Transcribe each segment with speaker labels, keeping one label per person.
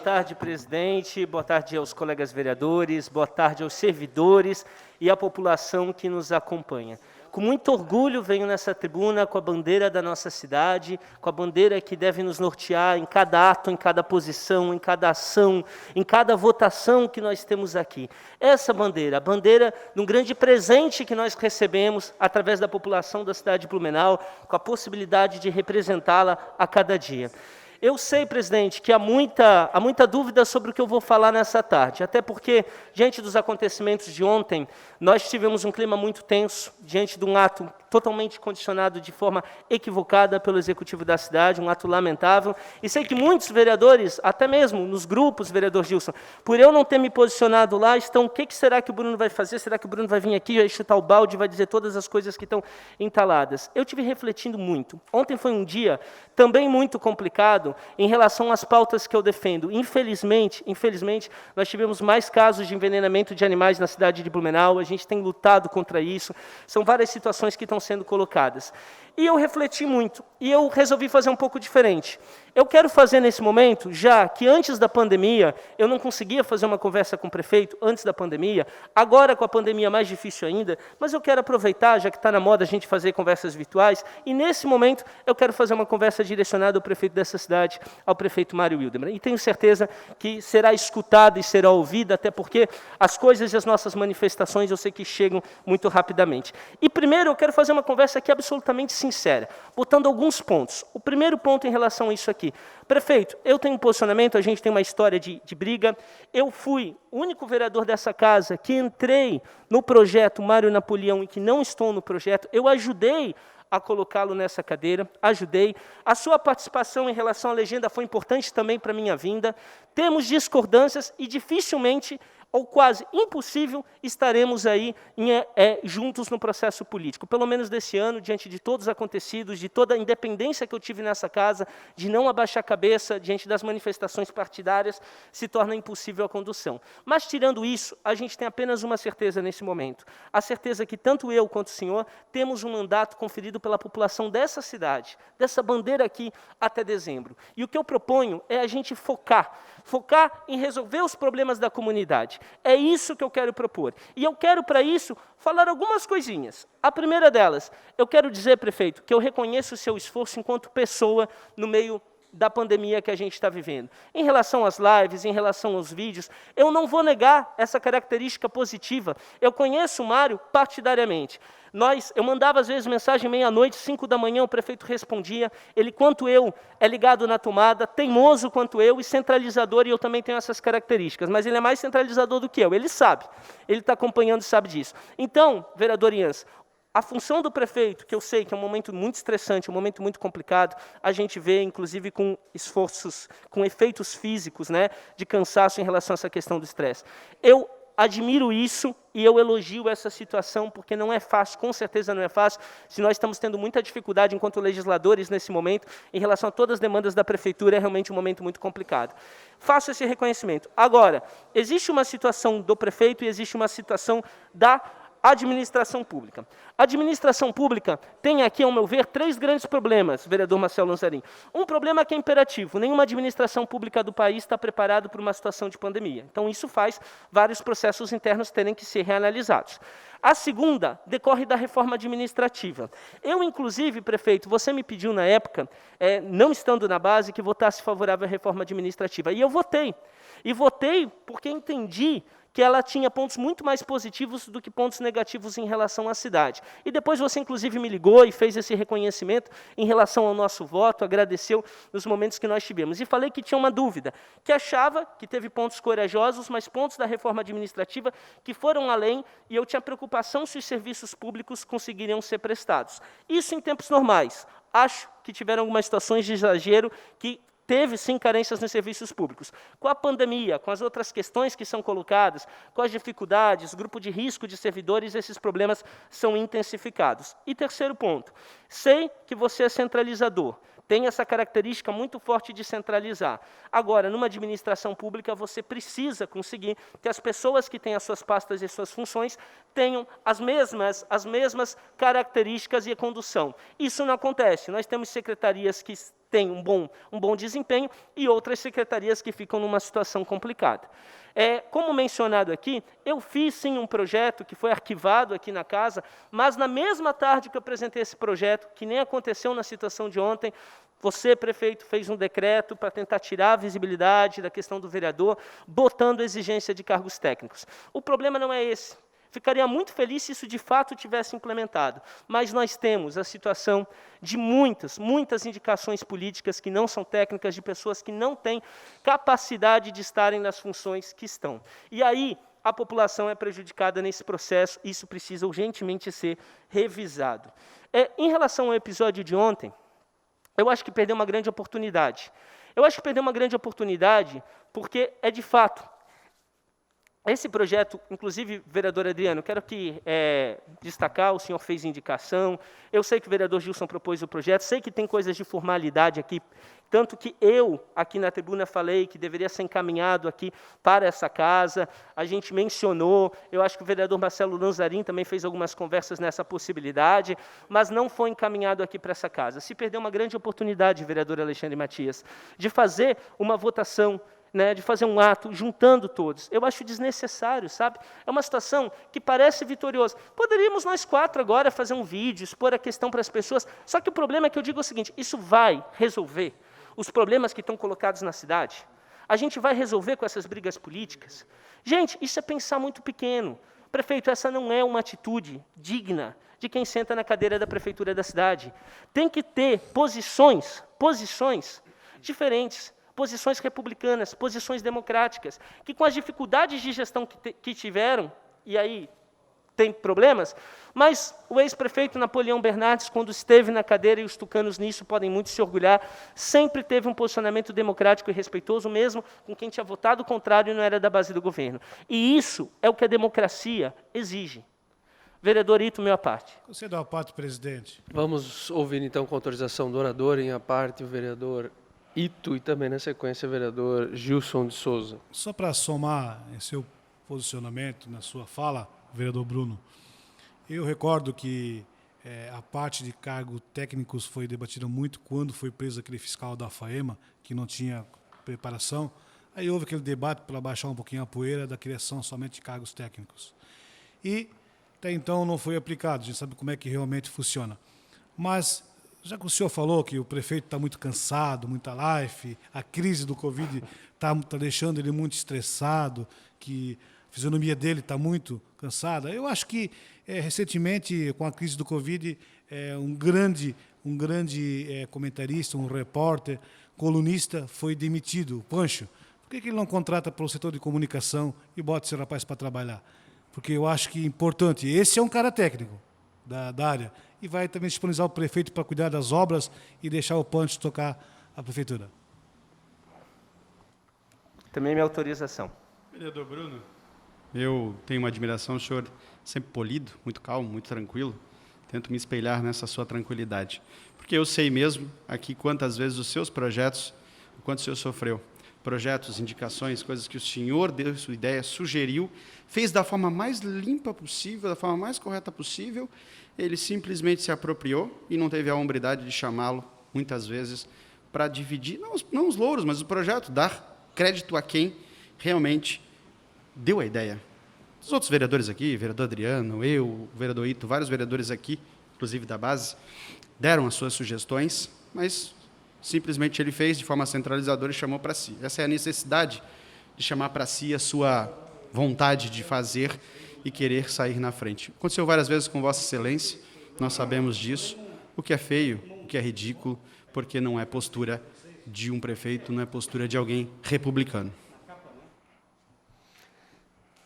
Speaker 1: tarde, presidente, boa tarde aos colegas vereadores, boa tarde aos servidores e à população que nos acompanha. Com muito orgulho venho nessa tribuna com a bandeira da nossa cidade, com a bandeira que deve nos nortear em cada ato, em cada posição, em cada ação, em cada votação que nós temos aqui. Essa bandeira, a bandeira de um grande presente que nós recebemos através da população da cidade de Blumenau, com a possibilidade de representá-la a cada dia. Eu sei, presidente, que há muita dúvida sobre o que eu vou falar nessa tarde, até porque, diante dos acontecimentos de ontem, nós tivemos um clima muito tenso, diante de um ato totalmente condicionado de forma equivocada pelo Executivo da cidade, um ato lamentável, e sei que muitos vereadores, até mesmo nos grupos, vereador Gilson, por eu não ter me posicionado lá, estão, o que será que o Bruno vai fazer? Será que o Bruno vai vir aqui, vai chutar o balde, vai dizer todas as coisas que estão entaladas? Eu tive refletindo muito. Ontem foi um dia também muito complicado em relação às pautas que eu defendo. Infelizmente, nós tivemos mais casos de envenenamento de animais na cidade de Blumenau, a gente tem lutado contra isso, são várias situações que estão sendo colocadas. E eu refleti muito, e eu resolvi fazer um pouco diferente. Eu quero fazer nesse momento, já que antes da pandemia, eu não conseguia fazer uma conversa com o prefeito, antes da pandemia, agora com a pandemia mais difícil ainda, mas eu quero aproveitar, já que está na moda a gente fazer conversas virtuais, e nesse momento eu quero fazer uma conversa direcionada ao prefeito dessa cidade, ao prefeito Mário Wildemann. E tenho certeza que será escutada e será ouvida, até porque as coisas e as nossas manifestações eu sei que chegam muito rapidamente. E primeiro eu quero fazer uma conversa aqui absolutamente sincera, botando alguns pontos. O primeiro ponto em relação a isso aqui. Prefeito, eu tenho um posicionamento, a gente tem uma história de briga. Eu fui o único vereador dessa casa que entrei no projeto Mário Napoleão e que não estou no projeto. Eu ajudei a colocá-lo nessa cadeira, ajudei. A sua participação em relação à legenda foi importante também para a minha vinda. Temos discordâncias e dificilmente, ou quase impossível, estaremos aí juntos no processo político. Pelo menos desse ano, diante de todos os acontecidos, de toda a independência que eu tive nessa casa, de não abaixar a cabeça diante das manifestações partidárias, se torna impossível a condução. Mas, tirando isso, a gente tem apenas uma certeza nesse momento. A certeza que tanto eu quanto o senhor temos um mandato conferido pela população dessa cidade, dessa bandeira aqui, até dezembro. E o que eu proponho é a gente focar em resolver os problemas da comunidade. É isso que eu quero propor. E eu quero, para isso, falar algumas coisinhas. A primeira delas, eu quero dizer, prefeito, que eu reconheço o seu esforço enquanto pessoa no meio da pandemia que a gente está vivendo. Em relação às lives, em relação aos vídeos, eu não vou negar essa característica positiva. Eu conheço o Mário partidariamente. Eu mandava, às vezes, mensagem meia-noite, 5 da manhã, o prefeito respondia. Ele, quanto eu, é ligado na tomada, teimoso quanto eu e centralizador, e eu também tenho essas características. Mas ele é mais centralizador do que eu, ele sabe. Ele está acompanhando e sabe disso. Então, vereador Ians, a função do prefeito, que eu sei que é um momento muito estressante, um momento muito complicado, a gente vê, inclusive, com esforços, com efeitos físicos, né, de cansaço em relação a essa questão do estresse. Eu admiro isso e eu elogio essa situação, porque não é fácil, com certeza não é fácil, se nós estamos tendo muita dificuldade enquanto legisladores nesse momento, em relação a todas as demandas da prefeitura, é realmente um momento muito complicado. Faço esse reconhecimento. Agora, existe uma situação do prefeito e existe uma situação da administração pública. A administração pública tem aqui, ao meu ver, 3 grandes problemas, vereador Marcelo Lanzarin. Um problema que é imperativo, nenhuma administração pública do país está preparada para uma situação de pandemia. Então, isso faz vários processos internos terem que ser reanalisados. A segunda decorre da reforma administrativa. Eu, inclusive, prefeito, você me pediu na época, não estando na base, que votasse favorável à reforma administrativa. E eu votei. E votei porque entendi que ela tinha pontos muito mais positivos do que pontos negativos em relação à cidade. E depois você, inclusive, me ligou e fez esse reconhecimento em relação ao nosso voto, agradeceu nos momentos que nós tivemos. E falei que tinha uma dúvida, que achava que teve pontos corajosos, mas pontos da reforma administrativa que foram além, e eu tinha preocupação se os serviços públicos conseguiriam ser prestados. Isso em tempos normais. Acho que tiveram algumas situações de exagero que teve, sim, carências nos serviços públicos. Com a pandemia, com as outras questões que são colocadas, com as dificuldades, grupo de risco de servidores, esses problemas são intensificados. E terceiro ponto, sei que você é centralizador, tem essa característica muito forte de centralizar. Agora, numa administração pública, você precisa conseguir que as pessoas que têm as suas pastas e suas funções tenham as mesmas características e a condução. Isso não acontece. Nós temos secretarias que têm um bom desempenho e outras secretarias que ficam numa situação complicada. Como mencionado aqui, eu fiz sim um projeto que foi arquivado aqui na casa, mas na mesma tarde que eu apresentei esse projeto, que nem aconteceu na situação de ontem, você, prefeito, fez um decreto para tentar tirar a visibilidade da questão do vereador, botando exigência de cargos técnicos. O problema não é esse. Ficaria muito feliz se isso de fato tivesse implementado, mas nós temos a situação de muitas indicações políticas que não são técnicas, de pessoas que não têm capacidade de estarem nas funções que estão. E aí a população é prejudicada nesse processo, isso precisa urgentemente ser revisado. Em relação ao episódio de ontem, eu acho que perdeu uma grande oportunidade. Eu acho que perdeu uma grande oportunidade porque de fato, esse projeto, inclusive, vereador Adriano, quero aqui destacar, o senhor fez indicação, eu sei que o vereador Gilson propôs o projeto, sei que tem coisas de formalidade aqui, tanto que eu, aqui na tribuna, falei que deveria ser encaminhado aqui para essa casa, a gente mencionou, eu acho que o vereador Marcelo Lanzarin também fez algumas conversas nessa possibilidade, mas não foi encaminhado aqui para essa casa. Se perdeu uma grande oportunidade, vereador Alexandre Matias, de fazer uma votação, de fazer um ato juntando todos. Eu acho desnecessário, sabe? É uma situação que parece vitoriosa. Poderíamos nós 4 agora fazer um vídeo, expor a questão para as pessoas, só que o problema é que eu digo o seguinte, isso vai resolver os problemas que estão colocados na cidade? A gente vai resolver com essas brigas políticas? Gente, isso é pensar muito pequeno. Prefeito, essa não é uma atitude digna de quem senta na cadeira da prefeitura da cidade. Tem que ter posições diferentes, posições republicanas, posições democráticas, que com as dificuldades de gestão que tiveram, e aí tem problemas, mas o ex-prefeito Napoleão Bernardes, quando esteve na cadeira, e os tucanos nisso podem muito se orgulhar, sempre teve um posicionamento democrático e respeitoso, mesmo com quem tinha votado o contrário e não era da base do governo. E isso é o que a democracia exige. Vereador Ito, minha parte.
Speaker 2: Você dá a parte, presidente.
Speaker 3: Vamos ouvir, então, com autorização do orador, em a parte, o vereador Ito e também, na sequência, o vereador Gilson de Souza.
Speaker 2: Só para somar em seu posicionamento, na sua fala, vereador Bruno, eu recordo que a parte de cargos técnicos foi debatida muito quando foi preso aquele fiscal da FAEMA, que não tinha preparação. Aí houve aquele debate para baixar um pouquinho a poeira da criação somente de cargos técnicos. E até então não foi aplicado, a gente sabe como é que realmente funciona. Mas, já que o senhor falou que o prefeito está muito cansado, muita life, a crise do Covid está deixando ele muito estressado, que a fisionomia dele está muito cansada, eu acho que, recentemente, com a crise do Covid, um grande comentarista, um repórter, colunista, foi demitido, o Pancho. Por que ele não contrata para o setor de comunicação e bota esse rapaz para trabalhar? Porque eu acho que é importante. Esse é um cara técnico da área e vai também disponibilizar o prefeito para cuidar das obras e deixar o Pancho tocar a prefeitura.
Speaker 1: Também minha autorização.
Speaker 4: Vereador Bruno, eu tenho uma admiração, o senhor sempre polido, muito calmo, muito tranquilo. Tento me espelhar nessa sua tranquilidade. Porque eu sei mesmo aqui quantas vezes os seus projetos, o quanto o senhor sofreu. Projetos, indicações, coisas que o senhor deu sua ideia, sugeriu, fez da forma mais limpa possível, da forma mais correta possível, ele simplesmente se apropriou e não teve a hombridade de chamá-lo, muitas vezes, para dividir, não os louros, mas o projeto, dar crédito a quem realmente deu a ideia. Os outros vereadores aqui, o vereador Adriano, eu, o vereador Ito, vários vereadores aqui, inclusive da base, deram as suas sugestões, mas simplesmente ele fez de forma centralizadora e chamou para si. Essa é a necessidade de chamar para si a sua vontade de fazer e querer sair na frente. Aconteceu várias vezes com Vossa Excelência, nós sabemos disso, o que é feio, o que é ridículo, porque não é postura de um prefeito, não é postura de alguém republicano.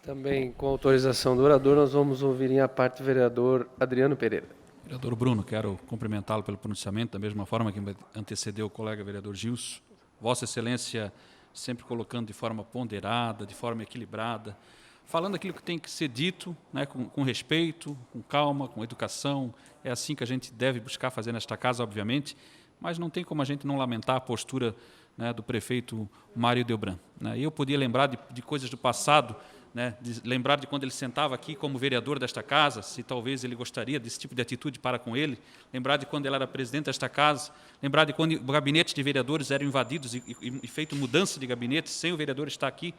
Speaker 3: Também, com autorização do orador, nós vamos ouvir em a parte o vereador Adriano Pereira.
Speaker 5: Vereador Bruno, quero cumprimentá-lo pelo pronunciamento, da mesma forma que antecedeu o colega vereador Gilson. Vossa Excelência sempre colocando de forma ponderada, de forma equilibrada, falando aquilo que tem que ser dito, né, com respeito, com calma, com educação. É assim que a gente deve buscar fazer nesta casa, obviamente, mas não tem como a gente não lamentar a postura, né, do prefeito Mário Delbran. Né. Eu podia lembrar de coisas do passado, né, lembrar de quando ele sentava aqui como vereador desta casa, se talvez ele gostaria desse tipo de atitude para com ele, lembrar de quando ele era presidente desta casa, lembrar de quando gabinetes de vereadores eram invadidos e feito mudança de gabinete sem o vereador estar aqui,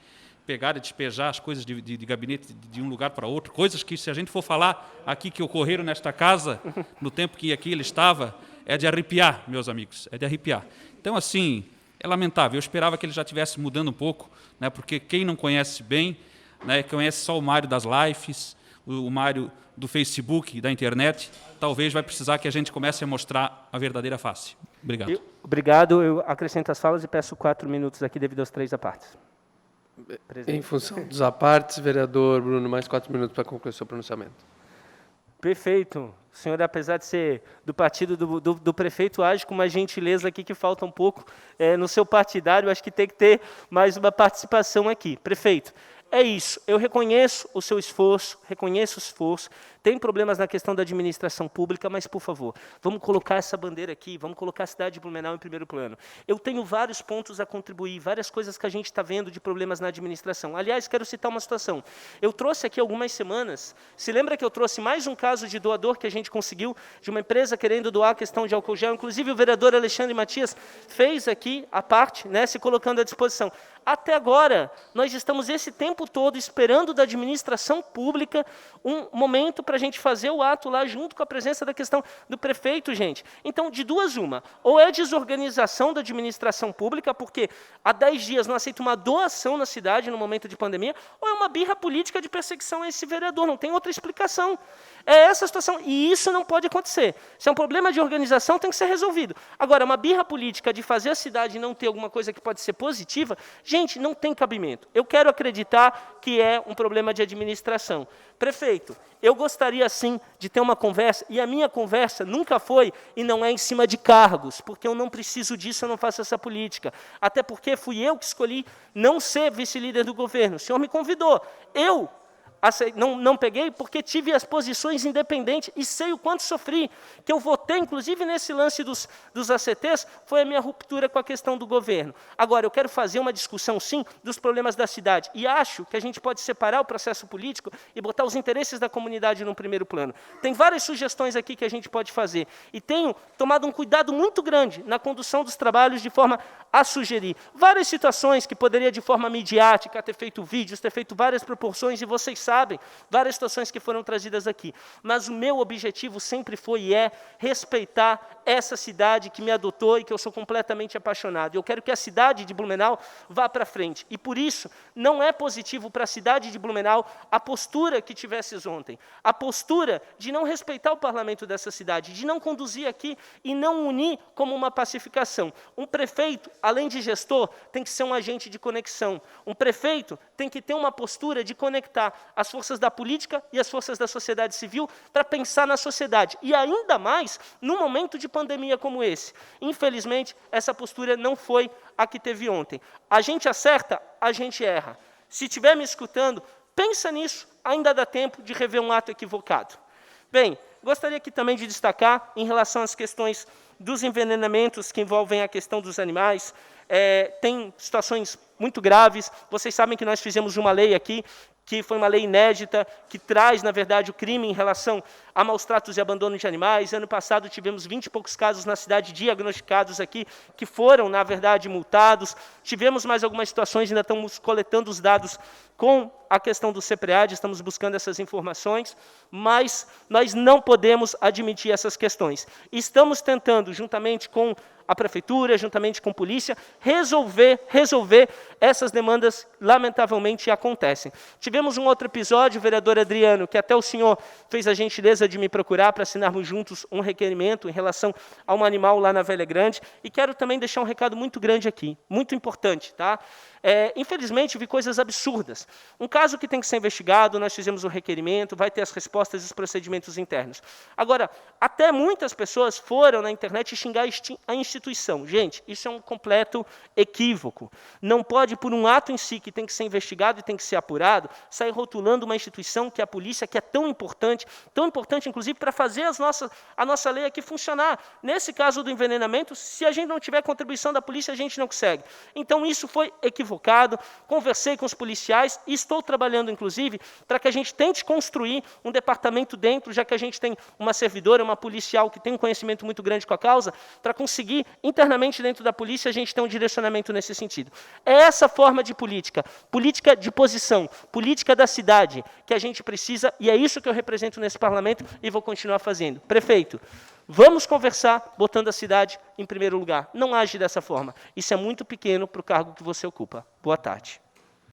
Speaker 5: pegar e despejar as coisas de gabinete de um lugar para outro, coisas que, se a gente for falar aqui que ocorreram nesta casa, no tempo que aqui ele estava, é de arrepiar, meus amigos, é de arrepiar. Então, assim, é lamentável. Eu esperava que ele já estivesse mudando um pouco, né, porque quem não conhece bem, né, conhece só o Mário das lives, o Mário do Facebook, da internet, talvez vai precisar que a gente comece a mostrar a verdadeira face. Obrigado.
Speaker 1: Obrigado. Eu acrescento as falas e peço 4 minutos aqui devido aos 3 apartes.
Speaker 3: Em função dos apartes, vereador Bruno, mais 4 minutos para concluir seu pronunciamento.
Speaker 1: Perfeito. O senhor, apesar de ser do partido do prefeito, age com uma gentileza aqui que falta um pouco no seu partidário. Acho que tem que ter mais uma participação aqui. Prefeito, é isso. Eu reconheço o seu esforço, Tem problemas na questão da administração pública, mas, por favor, vamos colocar essa bandeira aqui, vamos colocar a cidade de Blumenau em primeiro plano. Eu tenho vários pontos a contribuir, várias coisas que a gente está vendo de problemas na administração. Aliás, quero citar uma situação. Eu trouxe aqui algumas semanas, se lembra que eu trouxe mais um caso de doador que a gente conseguiu, de uma empresa querendo doar a questão de álcool gel, inclusive o vereador Alexandre Matias fez aqui a parte, né, se colocando à disposição. Até agora, nós estamos esse tempo todo esperando da administração pública um momento para a gente fazer o ato lá junto com a presença da questão do prefeito, gente. Então, de duas uma, ou é desorganização da administração pública, porque há 10 dias não aceita uma doação na cidade no momento de pandemia, ou é uma birra política de perseguição a esse vereador, não tem outra explicação. É essa a situação, e isso não pode acontecer. Se é um problema de organização, tem que ser resolvido. Agora, uma birra política de fazer a cidade não ter alguma coisa que pode ser positiva, gente, não tem cabimento. Eu quero acreditar que é um problema de administração. Prefeito, eu gostaria sim de ter uma conversa, e a minha conversa nunca foi e não é em cima de cargos, porque eu não preciso disso, eu não faço essa política. Até porque fui eu que escolhi não ser vice-líder do governo. O senhor me convidou. Eu não peguei porque tive as posições independentes e sei o quanto sofri, que eu votei, inclusive nesse lance dos ACTs, foi a minha ruptura com a questão do governo. Agora, eu quero fazer uma discussão, sim, dos problemas da cidade, e acho que a gente pode separar o processo político e botar os interesses da comunidade no primeiro plano. Tem várias sugestões aqui que a gente pode fazer, e tenho tomado um cuidado muito grande na condução dos trabalhos de forma a sugerir várias situações que poderia, de forma midiática, ter feito vídeos, ter feito várias proporções, e vocês sabem, várias situações que foram trazidas aqui. Mas o meu objetivo sempre foi e é respeitar essa cidade que me adotou e que eu sou completamente apaixonado. Eu quero que a cidade de Blumenau vá para frente. E por isso, não é positivo para a cidade de Blumenau a postura que tivesses ontem. A postura de não respeitar o parlamento dessa cidade, de não conduzir aqui e não unir como uma pacificação. Um prefeito, além de gestor, tem que ser um agente de conexão. Um prefeito tem que ter uma postura de conectar as forças da política e as forças da sociedade civil para pensar na sociedade. E ainda mais num momento de pandemia como esse. Infelizmente, essa postura não foi a que teve ontem. A gente acerta, a gente erra. Se estiver me escutando, pensa nisso, ainda dá tempo de rever um ato equivocado. Bem, gostaria aqui também de destacar, em relação às questões dos envenenamentos que envolvem a questão dos animais, tem situações muito graves. Vocês sabem que nós fizemos uma lei aqui, que foi uma lei inédita, que traz, na verdade, o crime em relação a maus tratos e abandono de animais. Ano passado tivemos 20 e poucos casos na cidade diagnosticados aqui, que foram, na verdade, multados. Tivemos mais algumas situações, ainda estamos coletando os dados com a questão do CEPREAD, estamos buscando essas informações, mas nós não podemos admitir essas questões. Estamos tentando, juntamente com a prefeitura, juntamente com a polícia, resolver essas demandas, lamentavelmente, acontecem. Tivemos um outro episódio, vereador Adriano, que até o senhor fez a gentileza de me procurar para assinarmos juntos um requerimento em relação a um animal lá na Velha Grande, e quero também deixar um recado muito grande aqui, muito importante, tá? Infelizmente, vi coisas absurdas. Um caso que tem que ser investigado, nós fizemos um requerimento, vai ter as respostas e os procedimentos internos. Agora, até muitas pessoas foram na internet xingar a instituição. Gente, isso é um completo equívoco. Não pode, por um ato em si que tem que ser investigado e tem que ser apurado, sair rotulando uma instituição que é a polícia, que é tão importante inclusive para fazer a nossa lei aqui funcionar. Nesse caso do envenenamento, se a gente não tiver contribuição da polícia, a gente não consegue. Então, isso foi equivocado. convocado, conversei com os policiais e estou trabalhando, inclusive, para que a gente tente construir um departamento dentro, já que a gente tem uma servidora, uma policial que tem um conhecimento muito grande com a causa, para conseguir, internamente dentro da polícia, a gente ter um direcionamento nesse sentido. É essa forma de política de posição, política da cidade, que a gente precisa, e é isso que eu represento nesse parlamento e vou continuar fazendo. Prefeito, vamos conversar botando a cidade em primeiro lugar. Não age dessa forma. Isso é muito pequeno para o cargo que você ocupa. Boa tarde.